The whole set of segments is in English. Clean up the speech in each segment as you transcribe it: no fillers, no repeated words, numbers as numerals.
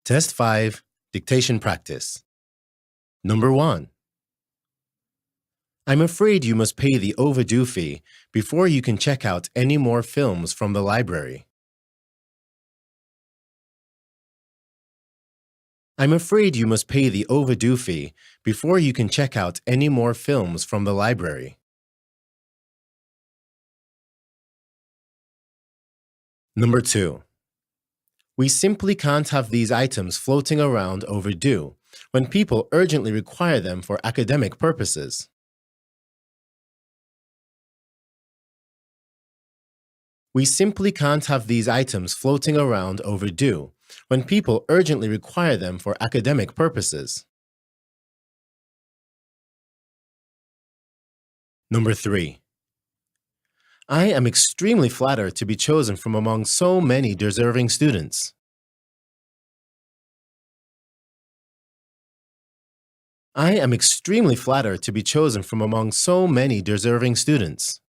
Test 5, Dictation Practice. Number 1. I'm afraid you must pay the overdue fee before you can check out any more films from the library. I'm afraid you must pay the overdue fee before you can check out any more films from the library. Number 2. We simply can't have these items floating around overdue when people urgently require them for academic purposes. We simply can't have these items floating around overdue when people urgently require them for academic purposes. Number 3. I am extremely flattered to be chosen from among so many deserving students. I am extremely flattered to be chosen from among so many deserving students.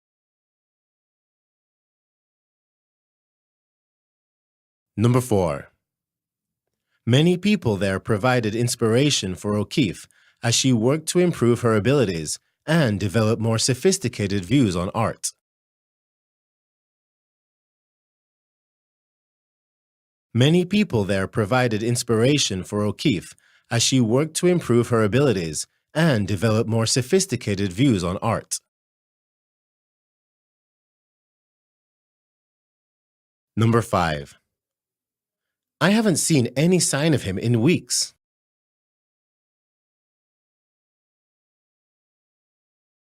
Number 4. Many people there provided inspiration for O'Keeffe as she worked to improve her abilities and develop more sophisticated views on art. Many people there provided inspiration for O'Keeffe as she worked to improve her abilities and develop more sophisticated views on art. Number 5. I haven't seen any sign of him in weeks.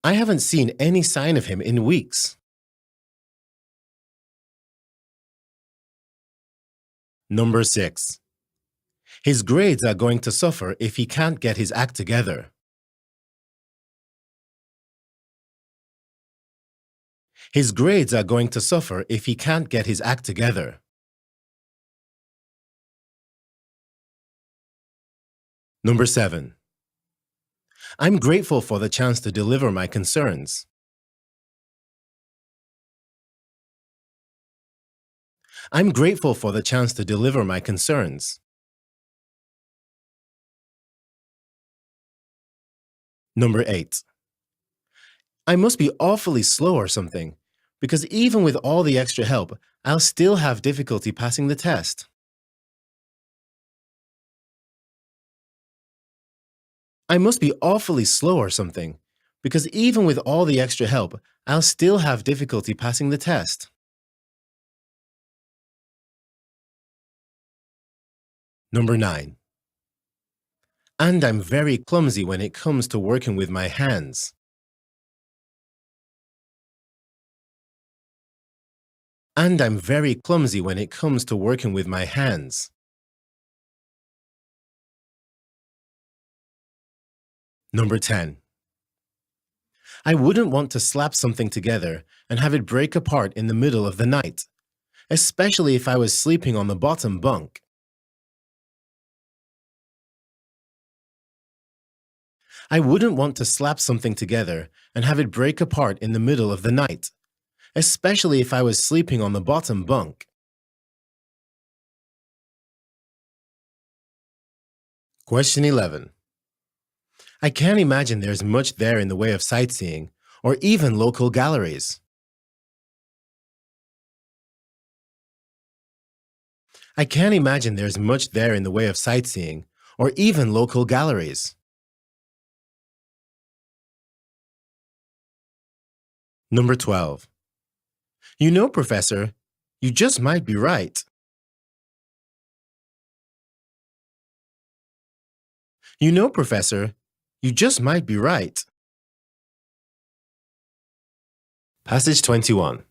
I haven't seen any sign of him in weeks. Number 6. His grades are going to suffer if he can't get his act together. His grades are going to suffer if he can't get his act together. Number 7. I'm grateful for the chance to deliver my concerns. I'm grateful for the chance to deliver my concerns. Number 8. I must be awfully slow or something, because even with all the extra help, I'll still have difficulty passing the test. I must be awfully slow or something, because even with all the extra help, I'll still have difficulty passing the test. Number 9. And I'm very clumsy when it comes to working with my hands. And I'm very clumsy when it comes to working with my hands. Number 10. I wouldn't want to slap something together and have it break apart in the middle of the night, especially if I was sleeping on the bottom bunk. I wouldn't want to slap something together and have it break apart in the middle of the night, especially if I was sleeping on the bottom bunk. Question 11. I can't imagine there's much there in the way of sightseeing or even local galleries. I can't imagine there's much there in the way of sightseeing or even local galleries. Number 12. You know, Professor, you just might be right. You know, Professor, you just might be right. Passage 21.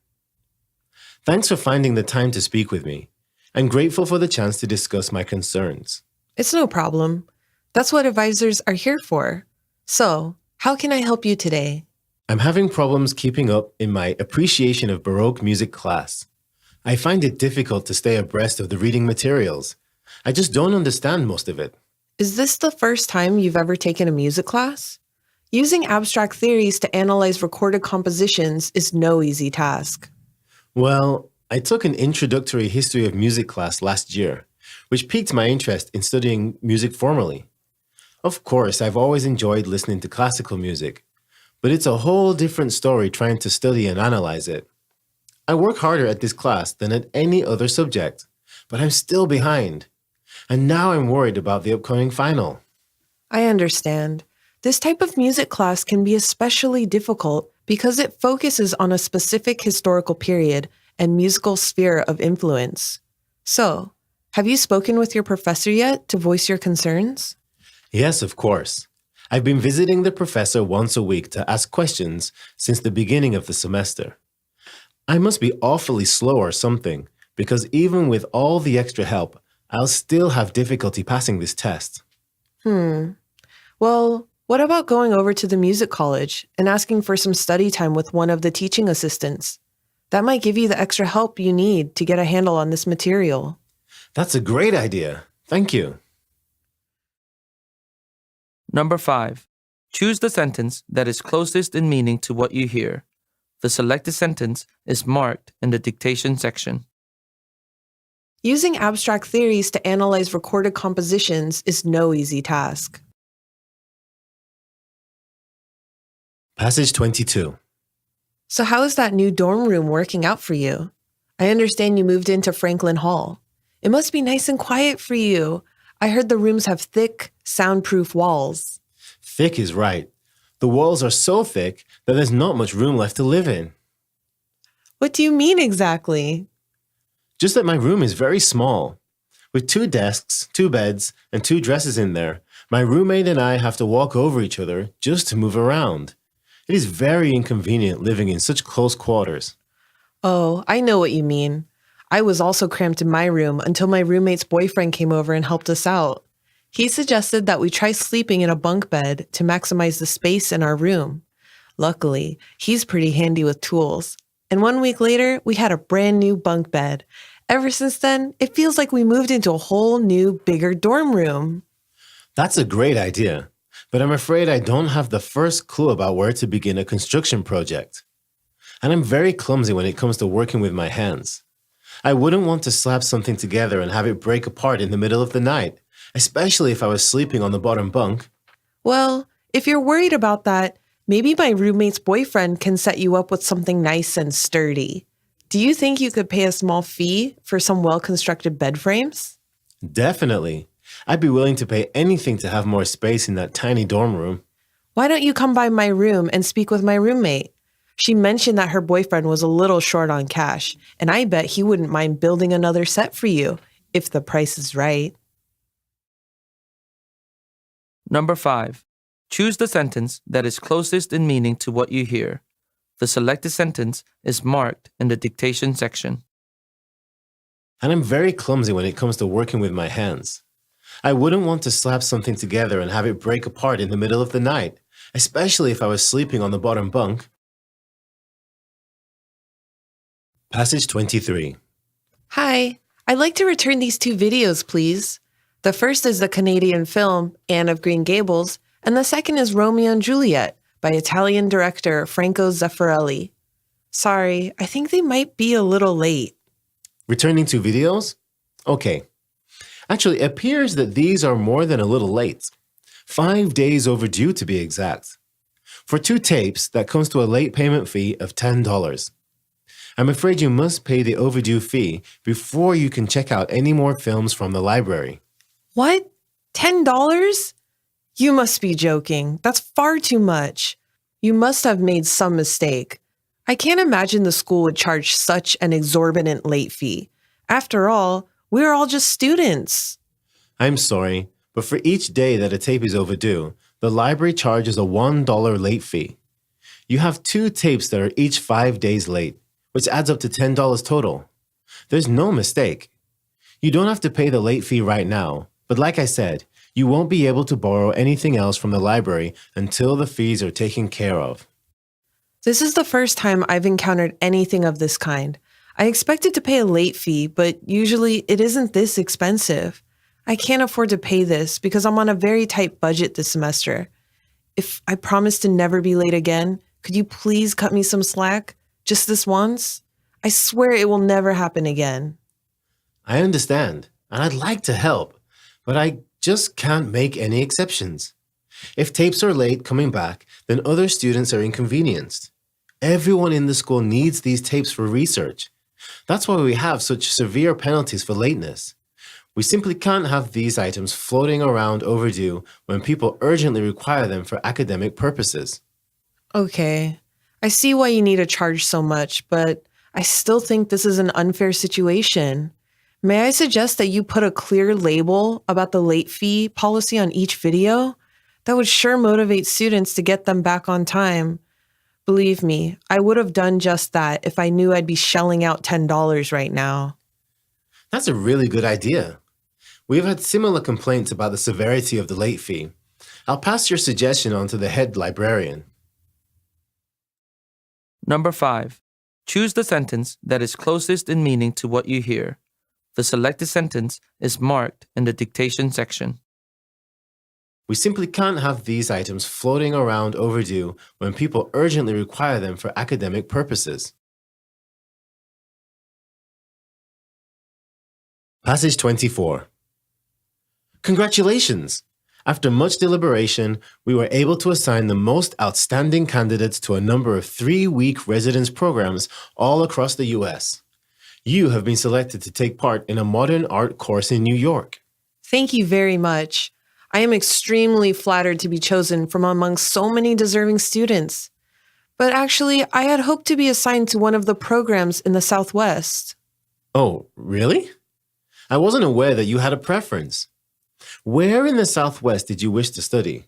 Thanks for finding the time to speak with me. I'm grateful for the chance to discuss my concerns. It's no problem. That's what advisors are here for. So, how can I help you today? I'm having problems keeping up in my appreciation of Baroque music class. I find it difficult to stay abreast of the reading materials. I just don't understand most of it. Is this the first time you've ever taken a music class? Using abstract theories to analyze recorded compositions is no easy task. Well, I took an introductory history of music class last year, which piqued my interest in studying music formally. Of course, I've always enjoyed listening to classical music, but it's a whole different story trying to study and analyze it. I work harder at this class than at any other subject, but I'm still behind. And now I'm worried about the upcoming final. I understand. This type of music class can be especially difficult because it focuses on a specific historical period and musical sphere of influence. So, have you spoken with your professor yet to voice your concerns? Yes, of course. I've been visiting the professor once a week to ask questions since the beginning of the semester. I must be awfully slow or something, because even with all the extra help, I'll still have difficulty passing this test. Well, what about going over to the music college and asking for some study time with one of the teaching assistants? That might give you the extra help you need to get a handle on this material. That's a great idea. Thank you. Number 5. Choose the sentence that is closest in meaning to what you hear. The selected sentence is marked in the dictation section. Using abstract theories to analyze recorded compositions is no easy task. Passage 22. So how is that new dorm room working out for you? I understand you moved into Franklin Hall. It must be nice and quiet for you. I heard the rooms have thick, soundproof walls. Thick is right. The walls are so thick that there's not much room left to live in. What do you mean exactly? Just that my room is very small. With 2 desks, 2 beds, and 2 dressers in there, my roommate and I have to walk over each other just to move around. It is very inconvenient living in such close quarters. Oh, I know what you mean. I was also cramped in my room until my roommate's boyfriend came over and helped us out. He suggested that we try sleeping in a bunk bed to maximize the space in our room. Luckily, he's pretty handy with tools. And 1 week later, we had a brand new bunk bed. Ever since then, it feels like we moved into a whole new, bigger dorm room. That's a great idea, but I'm afraid I don't have the first clue about where to begin a construction project. And I'm very clumsy when it comes to working with my hands. I wouldn't want to slap something together and have it break apart in the middle of the night, especially if I was sleeping on the bottom bunk. Well, if you're worried about that, maybe my roommate's boyfriend can set you up with something nice and sturdy. Do you think you could pay a small fee for some well-constructed bed frames? Definitely. I'd be willing to pay anything to have more space in that tiny dorm room. Why don't you come by my room and speak with my roommate? She mentioned that her boyfriend was a little short on cash, and I bet he wouldn't mind building another set for you, if the price is right. Number 5. Choose the sentence that is closest in meaning to what you hear. The selected sentence is marked in the dictation section. And I'm very clumsy when it comes to working with my hands. I wouldn't want to slap something together and have it break apart in the middle of the night, especially if I was sleeping on the bottom bunk. Passage 23. Hi, I'd like to return these 2 videos, please. The first is the Canadian film Anne of Green Gables, and the second is Romeo and Juliet by Italian director Franco Zeffirelli. Sorry, I think they might be a little late. Returning 2 videos? Okay. Actually, it appears that these are more than a little late. 5 days overdue to be exact. For 2 tapes, that comes to a late payment fee of $10. I'm afraid you must pay the overdue fee before you can check out any more films from the library. What? $10? You must be joking. That's far too much. You must have made some mistake. I can't imagine the school would charge such an exorbitant late fee. After all, we're all just students. I'm sorry, but for each day that a tape is overdue, the library charges a $1 late fee. You have 2 tapes that are each 5 days late, which adds up to $10 total. There's no mistake. You don't have to pay the late fee right now, but like I said, you won't be able to borrow anything else from the library until the fees are taken care of. This is the first time I've encountered anything of this kind. I expected to pay a late fee, but usually it isn't this expensive. I can't afford to pay this because I'm on a very tight budget this semester. If I promise to never be late again, could you please cut me some slack? Just this once? I swear it will never happen again. I understand. and I'd like to help, but I just can't make any exceptions. If tapes are late coming back, then other students are inconvenienced. Everyone in the school needs these tapes for research. That's why we have such severe penalties for lateness. We simply can't have these items floating around overdue when people urgently require them for academic purposes. Okay, I see why you need to charge so much, but I still think this is an unfair situation. May I suggest that you put a clear label about the late fee policy on each video? That would sure motivate students to get them back on time. Believe me, I would have done just that if I knew I'd be shelling out $10 right now. That's a really good idea. We've had similar complaints about the severity of the late fee. I'll pass your suggestion on to the head librarian. Number 5. Choose the sentence that is closest in meaning to what you hear. The selected sentence is marked in the dictation section. We simply can't have these items floating around overdue when people urgently require them for academic purposes. Passage 24. Congratulations! After much deliberation, we were able to assign the most outstanding candidates to a number of 3-week residence programs all across the U.S. You have been selected to take part in a modern art course in New York. Thank you very much. I am extremely flattered to be chosen from among so many deserving students. But actually, I had hoped to be assigned to one of the programs in the Southwest. Oh, really? I wasn't aware that you had a preference. Where in the Southwest did you wish to study?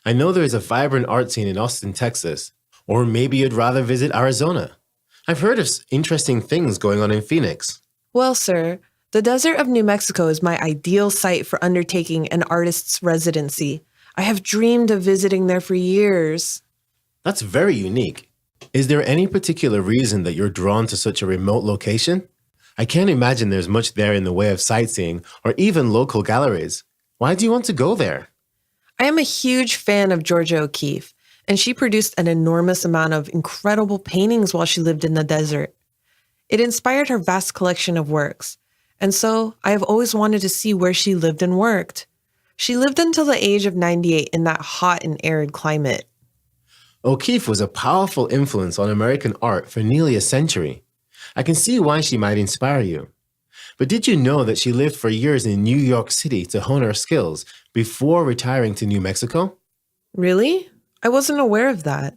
I know there is a vibrant art scene in Austin, Texas. Or maybe you'd rather visit Arizona. I've heard of interesting things going on in Phoenix. Well, sir, the desert of New Mexico is my ideal site for undertaking an artist's residency. I have dreamed of visiting there for years. That's very unique. Is there any particular reason that you're drawn to such a remote location? I can't imagine there's much there in the way of sightseeing or even local galleries. Why do you want to go there? I am a huge fan of Georgia O'Keeffe, and she produced an enormous amount of incredible paintings while she lived in the desert. It inspired her vast collection of works, and so I have always wanted to see where she lived and worked. She lived until the age of 98 in that hot and arid climate. O'Keeffe was a powerful influence on American art for nearly a century. I can see why she might inspire you. But did you know that she lived for years in New York City to hone her skills before retiring to New Mexico? Really? I wasn't aware of that.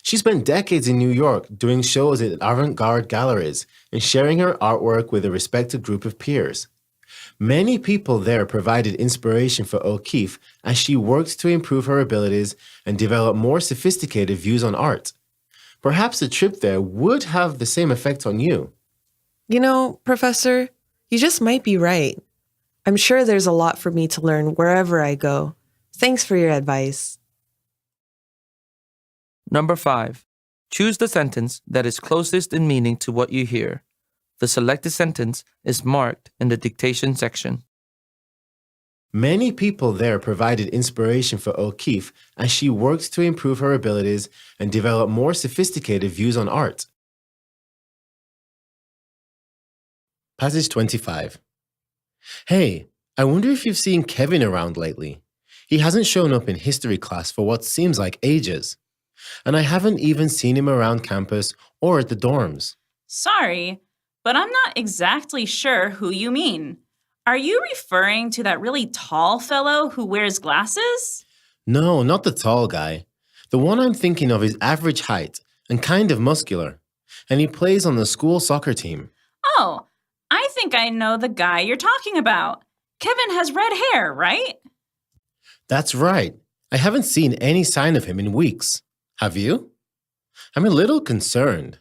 She spent decades in New York doing shows at avant-garde galleries and sharing her artwork with a respected group of peers. Many people there provided inspiration for O'Keeffe as she worked to improve her abilities and develop more sophisticated views on art. Perhaps a trip there would have the same effect on you. You know, Professor, you just might be right. I'm sure there's a lot for me to learn wherever I go. Thanks for your advice. Number 5. Choose the sentence that is closest in meaning to what you hear. The selected sentence is marked in the dictation section. Many people there provided inspiration for O'Keeffe as she worked to improve her abilities and develop more sophisticated views on art. Passage 25. Hey, I wonder if you've seen Kevin around lately. He hasn't shown up in history class for what seems like ages. And I haven't even seen him around campus or at the dorms. Sorry, but I'm not exactly sure who you mean. Are you referring to that really tall fellow who wears glasses? No, not the tall guy. The one I'm thinking of is average height and kind of muscular. And he plays on the school soccer team. Oh, I think I know the guy you're talking about. Kevin has red hair, right? That's right. I haven't seen any sign of him in weeks. Have you? I'm a little concerned.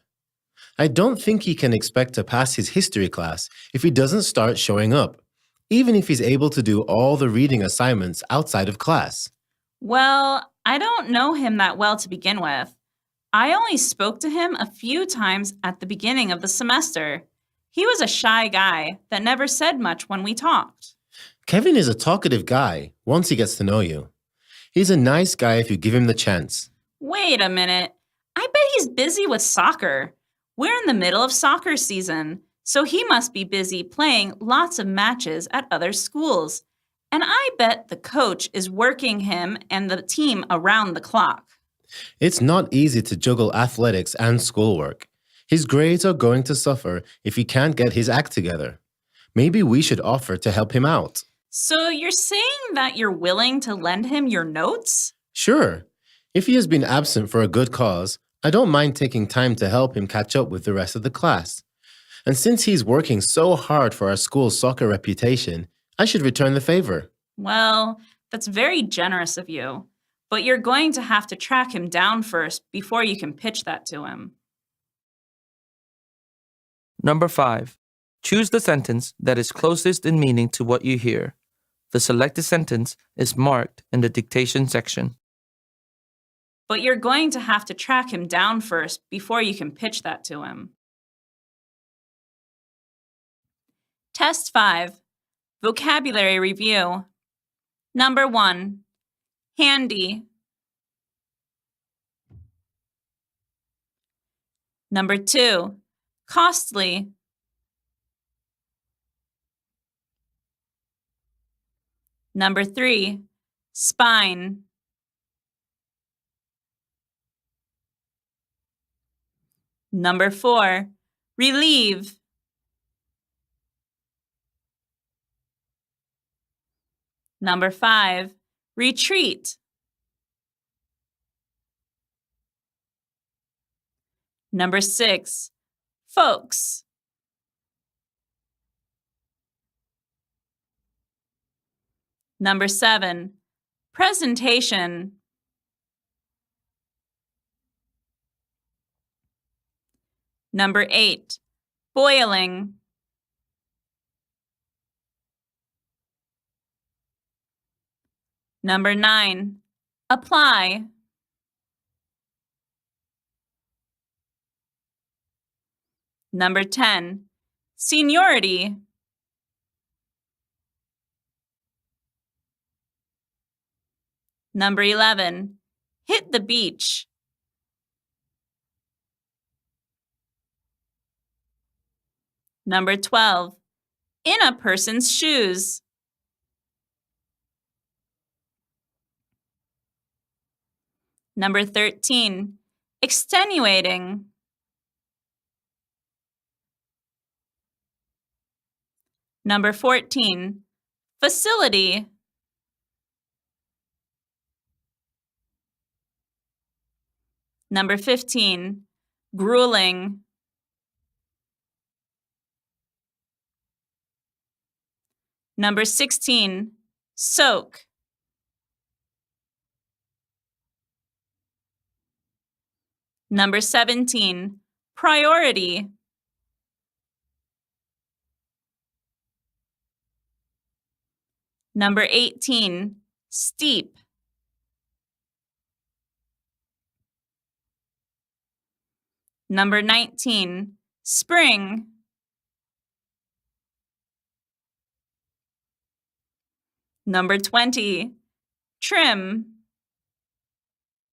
I don't think he can expect to pass his history class if he doesn't start showing up, even if he's able to do all the reading assignments outside of class. Well, I don't know him that well to begin with. I only spoke to him a few times at the beginning of the semester. He was a shy guy that never said much when we talked. Kevin is a talkative guy once he gets to know you. He's a nice guy if you give him the chance. Wait a minute. I bet he's busy with soccer. We're in the middle of soccer season, So he must be busy playing lots of matches at other schools. And I bet the coach is working him and the team around the clock. It's not easy to juggle athletics and schoolwork. His grades are going to suffer if he can't get his act together. Maybe we should offer to help him out. So you're saying that you're willing to lend him your notes? Sure. If he has been absent for a good cause, I don't mind taking time to help him catch up with the rest of the class. And since he's working so hard for our school's soccer reputation, I should return the favor. Well, that's very generous of you. But you're going to have to track him down first before you can pitch that to him. Number 5. Choose the sentence that is closest in meaning to what you hear. The selected sentence is marked in the dictation section. But you're going to have to track him down first before you can pitch that to him. Test 5. Vocabulary Review. Number 1. Handy. Number 2. Costly. Number 3. Spine. Number 4. Relieve. Number 5. Retreat. Number 6. Folks. Number 7. Presentation. Number 8. Boiling. Number 9. Apply. Number 10. Seniority. Number 11. Hit the beach. Number 12. In a person's shoes. Number 13. Extenuating. Number 14. Facility. Number 15. Grueling. Number 16. Soak. Number 17. Priority. Number 18. Steep. Number 19. Spring. Number 20. Trim.